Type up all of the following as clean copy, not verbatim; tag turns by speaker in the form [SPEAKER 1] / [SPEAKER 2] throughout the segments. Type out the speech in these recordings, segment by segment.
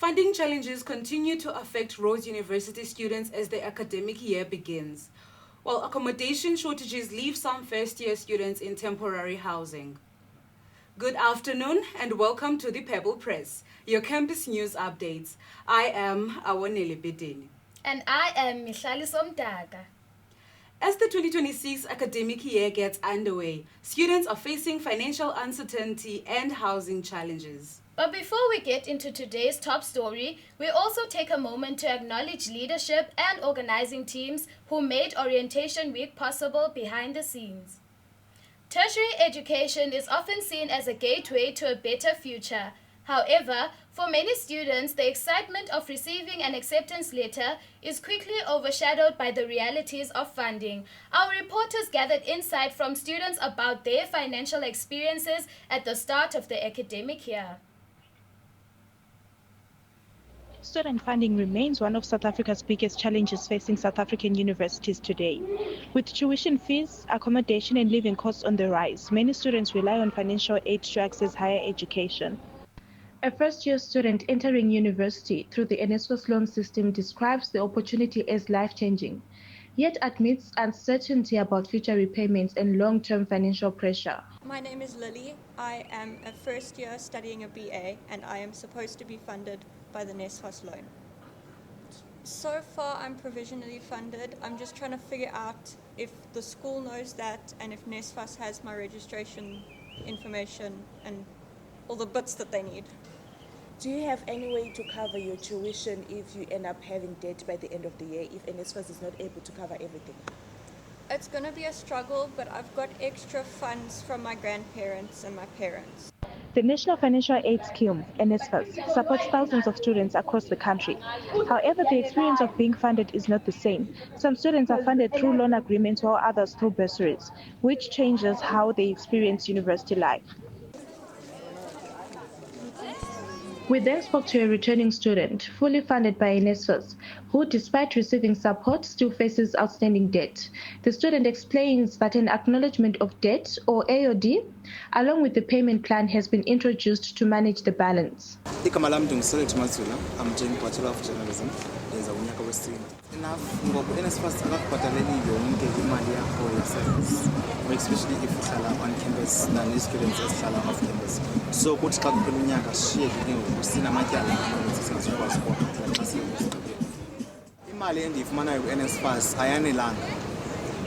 [SPEAKER 1] Funding challenges continue to affect Rhodes University students as the academic year begins, while accommodation shortages leave some first-year students in temporary housing. Good afternoon and welcome to the Pebble Press, your campus news updates. I am Awonele Bedeni.
[SPEAKER 2] And I am Mihlali Somdaga.
[SPEAKER 1] As the 2026 academic year gets underway, students are facing financial uncertainty and housing challenges.
[SPEAKER 2] But before we get into today's top story, we also take a moment to acknowledge leadership and organizing teams who made Orientation Week possible behind the scenes. Tertiary education is often seen as a gateway to a better future. However, for many students, the excitement of receiving an acceptance letter is quickly overshadowed by the realities of funding. Our reporters gathered insight from students about their financial experiences at the start of the academic year.
[SPEAKER 3] Student funding remains one of South Africa's biggest challenges facing South African universities today. With tuition fees, accommodation and living costs on the rise, many students rely on financial aid to access higher education. A first-year student entering university through the NSFAS loan system describes the opportunity as life-changing, yet admits uncertainty about future repayments and long-term financial pressure.
[SPEAKER 4] My name is Lily. I am a first year studying a BA and I am supposed to be funded by the NSFAS loan. So far I'm provisionally funded. I'm just trying to figure out if the school knows that and if NSFAS has my registration information and all the bits that they need.
[SPEAKER 5] Do you have any way to cover your tuition if you end up having debt by the end of the year, if NSFAS is not able to cover everything?
[SPEAKER 4] It's going to be a struggle, but I've got extra funds from my grandparents and my parents.
[SPEAKER 3] The National Financial Aid Scheme, NSFAS, supports thousands of students across the country. However, the experience of being funded is not the same. Some students are funded through loan agreements while others through bursaries, which changes how they experience university life. We then spoke to a returning student, fully funded by NSFAS, who, despite receiving support, still faces outstanding debt. The student explains that an acknowledgement of debt, or AOD, along with the payment plan, has been introduced to manage the balance.
[SPEAKER 6] Igama lami ndinguSoleth Mazula. I'm doing Bachelor of Journalism. Ndenza unyaka wesine. Enough ngoba NSFAS akakubhataleli yonke imali yakho yeservice, especially if uhlala on campus nane-students ezihlala off campus. So kuthi xa kuphela unyaka sishiyeke ke ngoku sinamatyala amaninzi singazukwazi ukubhatala xa siyekustudent. Imali endiyifumanayo ku-NSFAS ayanelanga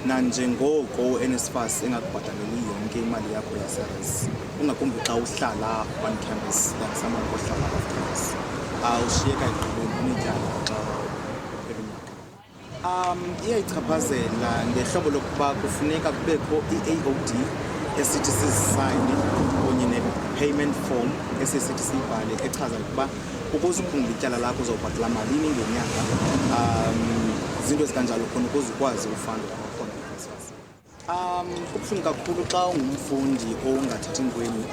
[SPEAKER 6] nanjengoko u-NSFAS engakubhataleli yonke imali yakho yeservice, ungakumbi xa uhlala on campus than someone ohlala off campus. Ushiyeka ekugqibeni unetyala xa kuphela unyaka. Iyayichaphazela ngehlobo lokuba kufuneka kubekho i-AOD esithi sizisayine kunye ne-payment form esisithi siyibhale echaza ukuba ukuze uphungule ityala lakho uzawubhatala malini ngenyanga, zinto ezikanjalo khona ukuze ukwazi ufanda kwakhona ku-NSFAS. Kubuhlungu kakhulu xa ungumfundi ongathathi ntweni,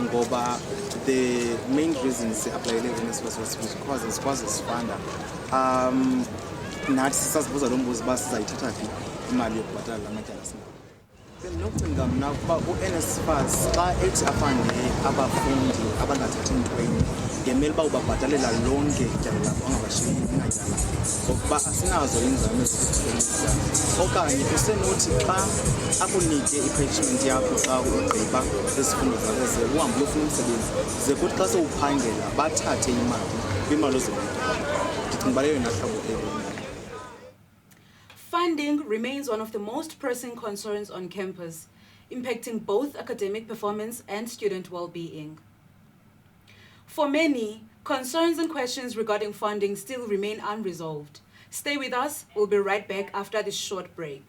[SPEAKER 6] ngoba the main reason siaplayele ku-NSFAS was because sikwazi sifanda. Nathi sisazibuza lo mbuzo uba sizayithatha phi imali yokubhatala la matyala sinawo. Bendinokucinga mna ukuba u-NSFAS xa ethi afande abafundi abangathathi ntweni ngemele uba ubabhatalela lonke ityala labo angabashiyi ingatyala, ngokuba asinazo iinzame zokuphelisa. Okanye usenothi xa akunike i-parchment yakho xa ugqiba izifundo zakho ze uhambe uyofuna umsebenzi, ze kuthi xa sowuphangela bathathe imali kwimali ozobhatala. Ndicinga uba leyo yinahlobo eli.
[SPEAKER 1] Funding remains one of the most pressing concerns on campus, impacting both academic performance and student well-being. For many, concerns and questions regarding funding still remain unresolved. Stay with us, we'll be right back after this short break.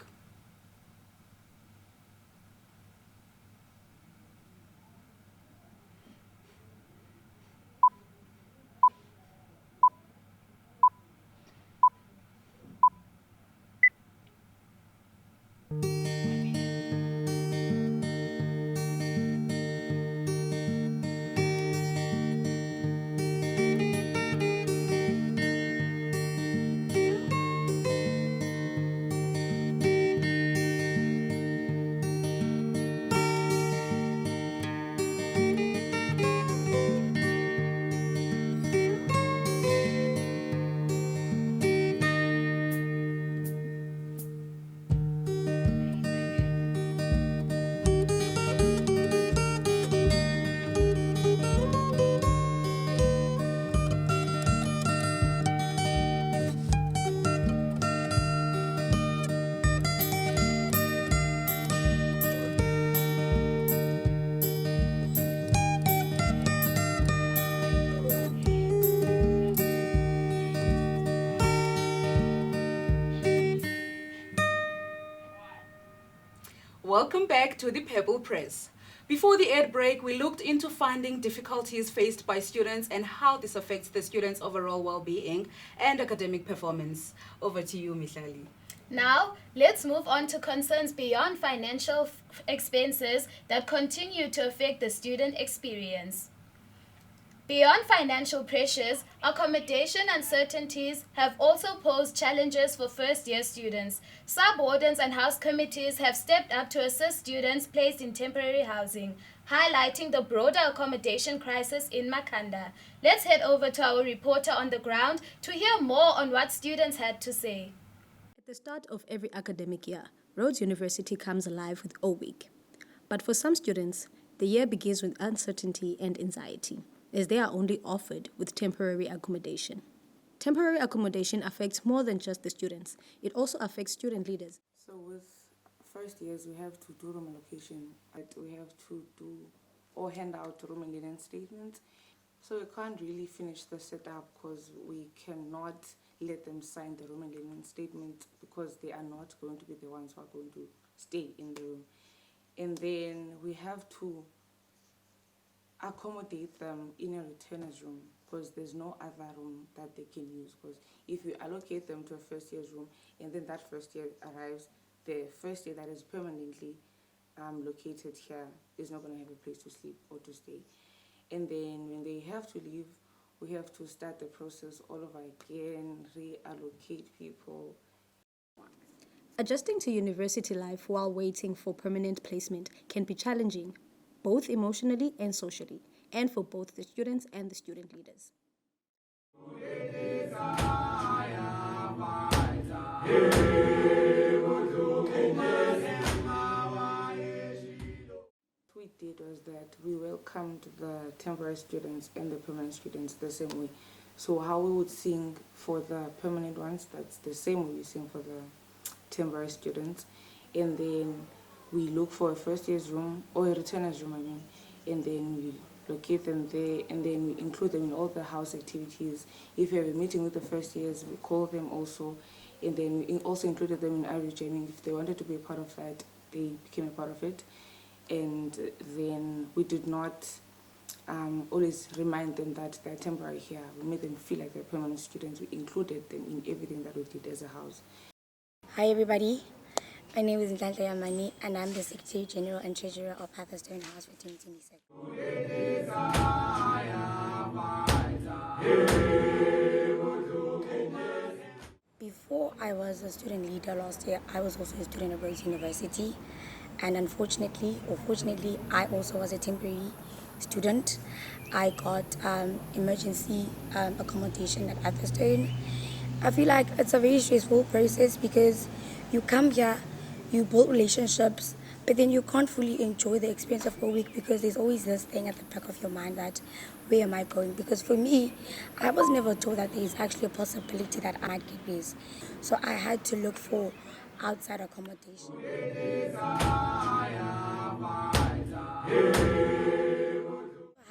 [SPEAKER 1] Welcome back to the Pebble Press. Before the ad break, we looked into funding difficulties faced by students and how this affects the students' overall well-being and academic performance. Over to you, Mihlali.
[SPEAKER 2] Now, let's move on to concerns beyond financial expenses that continue to affect the student experience. Beyond financial pressures, accommodation uncertainties have also posed challenges for first-year students. Sub-wardens and house committees have stepped up to assist students placed in temporary housing, highlighting the broader accommodation crisis in Makhanda. Let's head over to our reporter on the ground to hear more on what students had to say.
[SPEAKER 7] At the start of every academic year, Rhodes University comes alive with O Week. But for some students, the year begins with uncertainty and anxiety, as they are only offered with temporary accommodation. Temporary accommodation affects more than just the students. It also affects student leaders.
[SPEAKER 8] So with first years, we have to do room allocation, but we have to do or hand out room and linen statements. So we can't really finish the setup because we cannot let them sign the room and linen statement because they are not going to be the ones who are going to stay in the room. And then we have to accommodate them in a returner's room because there's no other room that they can use, because if you allocate them to a first year's room and then that first year arrives, the first year that is permanently located here is not going to have a place to sleep or to stay. And then when they have to leave, we have to start the process all over again, reallocate people.
[SPEAKER 7] Adjusting to university life while waiting for permanent placement can be challenging, both emotionally and socially, and for both the students and the student leaders.
[SPEAKER 8] What we did was that we welcomed the temporary students and the permanent students the same way. So how we would sing for the permanent ones, that's the same way we sing for the temporary students. And then we look for a first year's room, or a returner's room, and then we locate them there, and then we include them in all the house activities. If we have a meeting with the first years, we call them also, and then we also included them in outreach. If they wanted to be a part of that, they became a part of it. And then we did not always remind them that they're temporary here. We made them feel like they're permanent students. We included them in everything that we did as a house.
[SPEAKER 9] Hi everybody, my name is Mluleki and I'm the Secretary General and Treasurer of Atherstone House for 2026. Before I was a student leader last year, I was also a student at Rhodes University, and unfortunately, or fortunately, I also was a temporary student. I got emergency accommodation at Atherstone. I feel like it's a very stressful process because you come here, you build relationships, but then you can't fully enjoy the experience of a week because there's always this thing at the back of your mind that, where am I going? Because for me, I was never told that there's actually a possibility that I might get this. So I had to look for outside accommodation.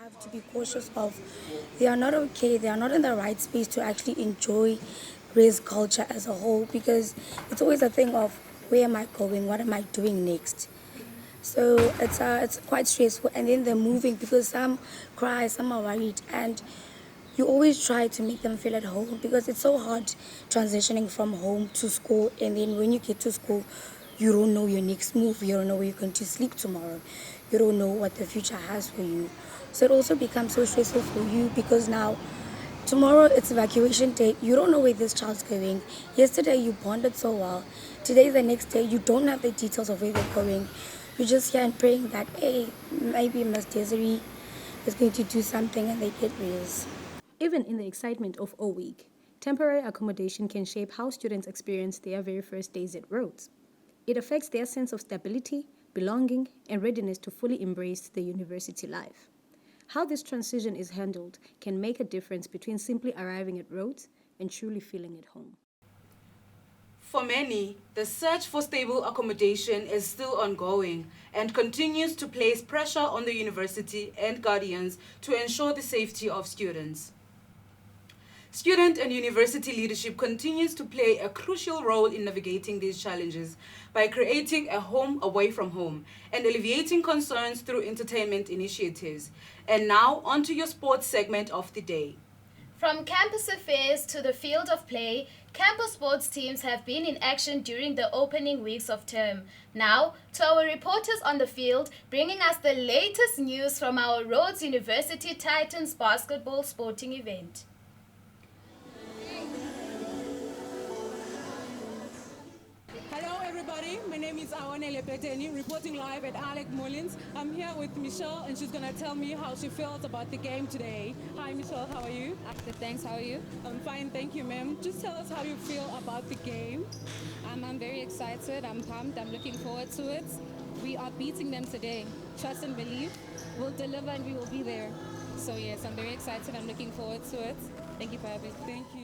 [SPEAKER 9] Have to be cautious of, they are not okay, they are not in the right space to actually enjoy race culture as a whole, because it's always a thing of where am I going, what am I doing next. So it's quite stressful, and then they're moving because some cry, some are worried, and you always try to make them feel at home because it's so hard transitioning from home to school, and then when you get to school you don't know your next move, you don't know where you're going to sleep tomorrow, you don't know what the future has for you. So it also becomes so stressful for you because now tomorrow it's evacuation day, you don't know where this child's going. Yesterday you bonded so well, today the next day you don't have the details of where they're going. You're just here and praying that, hey, maybe Miss Desiree is going to do something and they get reals.
[SPEAKER 7] Even in the excitement of O Week, temporary accommodation can shape how students experience their very first days at Rhodes. It affects their sense of stability, belonging, and readiness to fully embrace the university life. How this transition is handled can make a difference between simply arriving at Rhodes and truly feeling at home.
[SPEAKER 1] For many, the search for stable accommodation is still ongoing and continues to place pressure on the university and guardians to ensure the safety of students. Student and university leadership continues to play a crucial role in navigating these challenges by creating a home away from home and alleviating concerns through entertainment initiatives. And now, on to your sports segment of the day.
[SPEAKER 2] From campus affairs to the field of play, campus sports teams have been in action during the opening weeks of term. Now, to our reporters on the field, bringing us the latest news from our Rhodes University Titans basketball sporting event.
[SPEAKER 10] Hello everybody, my name is Mmathapelo, reporting live at Alec Mullins. I'm here with Michelle and she's going to tell me how she feels about the game today. Hi Michelle, how are you?
[SPEAKER 11] Good, thanks, how are you?
[SPEAKER 10] I'm fine, thank you ma'am. Just tell us how you feel about the game.
[SPEAKER 11] I'm very excited, I'm pumped, I'm looking forward to it. We are beating them today. Trust and believe, we'll deliver and we will be there. So yes, I'm very excited, I'm looking forward to it. Thank you for having me.
[SPEAKER 10] Thank you.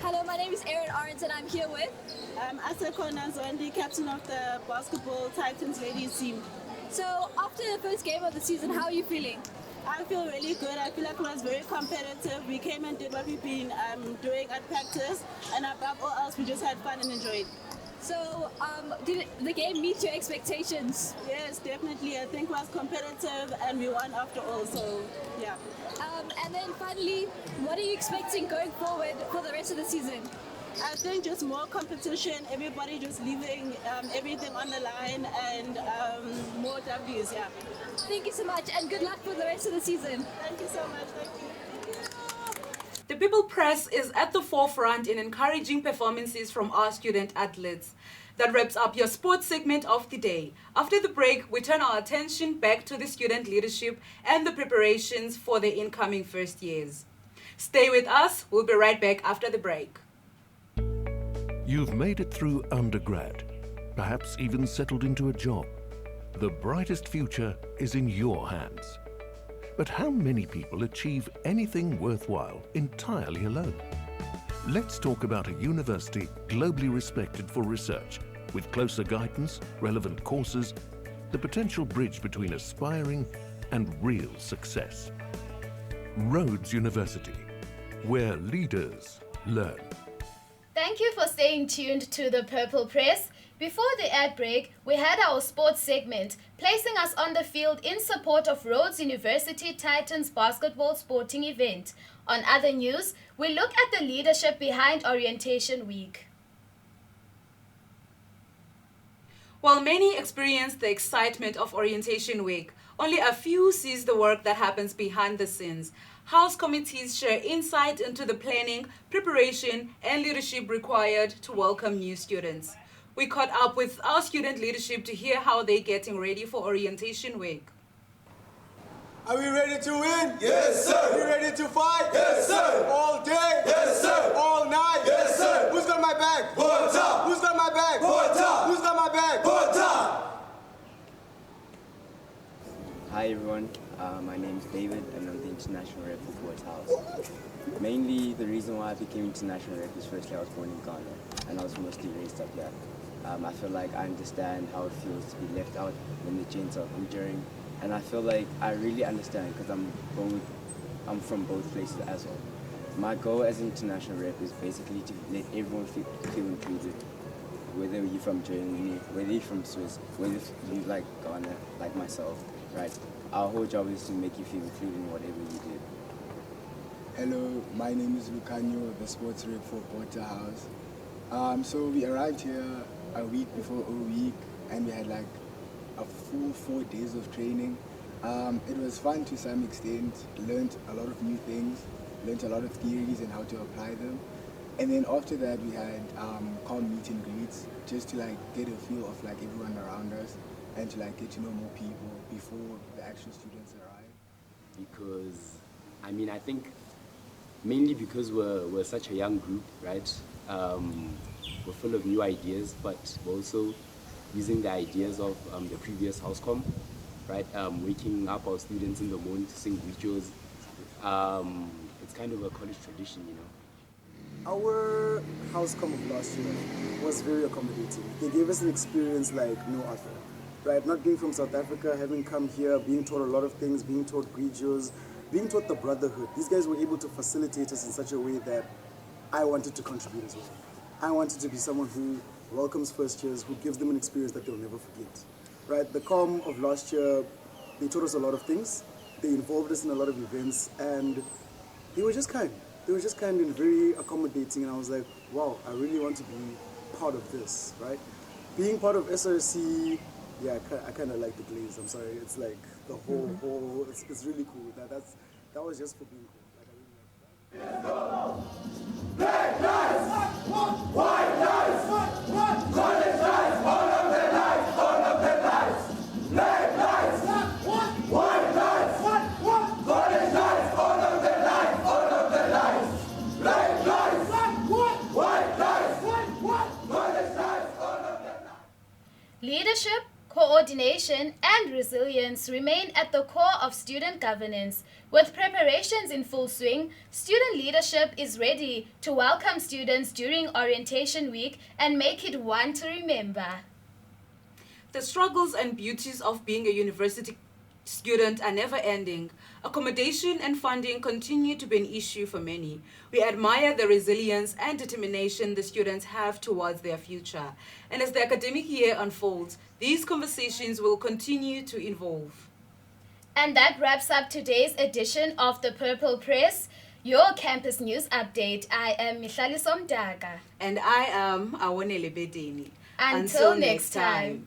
[SPEAKER 12] Hello, my name is Erin Arends and I'm here with
[SPEAKER 13] Aseko Nanzondi, captain of the basketball Titans ladies team.
[SPEAKER 12] So after the first game of the season, how are you feeling?
[SPEAKER 13] I feel really good. I feel like it was very competitive. We came and did what we've been doing at practice, and above all else, we just had fun and enjoyed.
[SPEAKER 12] So did the game meet your expectations?
[SPEAKER 13] Yes, definitely. I think it was competitive and we won after all, so yeah.
[SPEAKER 12] And then finally, what are you expecting going forward for the rest of the season?
[SPEAKER 13] I think just more competition, everybody just leaving everything on the line, and more W's, yeah.
[SPEAKER 12] Thank you so much and good luck for the rest of the season.
[SPEAKER 13] Thank you so much, thank you.
[SPEAKER 1] The People Press is at the forefront in encouraging performances from our student athletes. That wraps up your sports segment of the day. After the break, we turn our attention back to the student leadership and the preparations for the incoming first years. Stay with us. We'll be right back after the break.
[SPEAKER 14] You've made it through undergrad, perhaps even settled into a job. The brightest future is in your hands. But how many people achieve anything worthwhile entirely alone? Let's talk about a university globally respected for research, with closer guidance, relevant courses, the potential bridge between aspiring and real success. Rhodes University, where leaders learn.
[SPEAKER 2] Thank you for staying tuned to the Purple Press. Before the ad break, we had our sports segment, placing us on the field in support of Rhodes University Titans basketball sporting event. On other news, we look at the leadership behind Orientation Week.
[SPEAKER 1] While many experience the excitement of Orientation Week, only a few sees the work that happens behind the scenes. House committees share insight into the planning, preparation, and leadership required to welcome new students. We caught up with our student leadership to hear how they're getting ready for Orientation Week.
[SPEAKER 15] Are we ready to win? Yes, sir. Are we ready to fight? Yes, sir. All day? Yes, sir. All night? Yes, sir. Who's got my bag? Porta. Who's got my bag? Porta. Who's got my bag? Porta.
[SPEAKER 16] Hi everyone, my name is David and I'm the international rep for Port House. Mainly the reason why I became international rep is firstly I was born in Ghana and I was mostly raised up here. I feel like I understand how it feels to be left out when the Gents are injuring, and I feel like I really understand because I'm from both places as well. My goal as an international rep is basically to let everyone feel included, whether you're from Germany, whether you're from Swiss, whether you like Ghana, like myself, right? Our whole job is to make you feel included in whatever you do.
[SPEAKER 17] Hello, my name is Lucanio, the sports rep for Porter House. So we arrived here a week before O Week and we had like a full 4 days of training. It was fun to some extent, learned a lot of new things, learned a lot of theories and how to apply them. And then after that we had calm meet and greets just to like get a feel of like everyone around us and to like get to know more people before the actual students arrive.
[SPEAKER 18] Because, I mean, I think
[SPEAKER 16] mainly because we're such a young group, right? We're full of new ideas, but we're also using the ideas of the previous housecom, right? Waking up our students in the morning to sing rituals. It's kind of a college tradition, you know.
[SPEAKER 18] Our housecom of last year was very accommodating. They gave us an experience like no other, right? Not being from South Africa, having come here, being taught a lot of things, being taught grigios, being taught the brotherhood. These guys were able to facilitate us in such a way that I wanted to contribute as well. I wanted to be someone who welcomes first years, who gives them an experience that they'll never forget, right? The com of last year, they taught us a lot of things. They involved us in a lot of events, and they were just kind. They were just kind and very accommodating, and I was like, wow, I really want to be part of this, right? Being part of SRC, yeah, I kind of like the glaze. I'm sorry, it's like the whole. It's really cool. That was just for being cool. Like, I really like that.
[SPEAKER 15] Black lives, white lives, college lives, all of their lives, all of their lives. Black lives, white lives, college lives, all of their lives, all of their lives. Black lives, white lives, college lives, all of their lives.
[SPEAKER 2] Leadership, coordination, and resilience remain at the core of student governance. With preparations in full swing, student leadership is ready to welcome students during orientation week and make it one to remember.
[SPEAKER 1] The struggles and beauties of being a university student are never ending. Accommodation and funding continue to be an issue for many. We admire the resilience and determination the students have towards their future. And as the academic year unfolds, these conversations will continue to evolve.
[SPEAKER 2] And that wraps up today's edition of the Purple Press, your campus news update. I am Mihlaliso Mdaka.
[SPEAKER 1] And I am Awonele Bedeni.
[SPEAKER 2] Until next time.